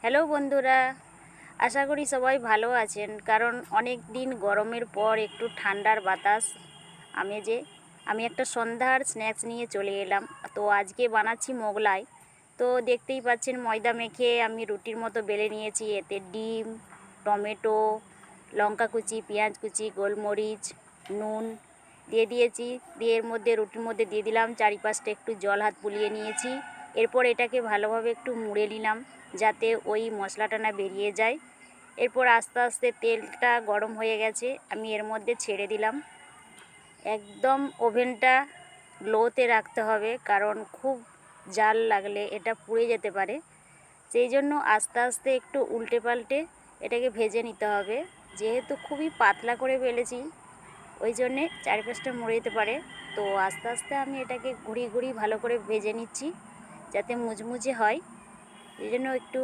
Hello বন্ধুরা, আশা করি সবাই ভালো আছেন। কারণ অনেক দিন গরমের পর একটু ঠান্ডার বাতাস আমি একটা সন্ধ্যার স্ন্যাক্স নিয়ে চলে এলাম। তো আজকে বানাচ্ছি মোগলাই। তো দেখতেই পাচ্ছেন ময়দা মেখে আমি রুটির মতো বেলে নিয়েছি। এতে ডিম, টমেটো, লঙ্কা কুচি, পেঁয়াজ কুচি, গোলমরিচ, নুন দিয়ে দিয়েছি। দিয়ে এর মধ্যে রুটির মধ্যে দিয়ে দিলাম, চারিপাশটা একটু জল হাত বুলিয়ে নিয়েছি। এরপর এটাকে ভালোভাবে একটু মুড়ে নিলাম যাতে ওই মশলাটা না বেরিয়ে যায়। এরপর আস্তে আস্তে তেলটা গরম হয়ে গেছে, আমি এর মধ্যে ছেড়ে দিলাম। একদম ওভেনটা লোতে রাখতে হবে, কারণ খুব জাল লাগলে এটা পুড়ে যেতে পারে। সেই জন্য আস্তে আস্তে একটু উল্টে পাল্টে এটাকে ভেজে নিতে হবে। যেহেতু খুবই পাতলা করে বেলেছি, ওই জন্যে চারিপাশটা মুড়ে যেতে পারে। তো আস্তে আস্তে আমি এটাকে ঘুরিয়ে ঘুরিয়ে ভালো করে ভেজে নিচ্ছি যাতে মুচমুচে হয়। এই জন্য একটু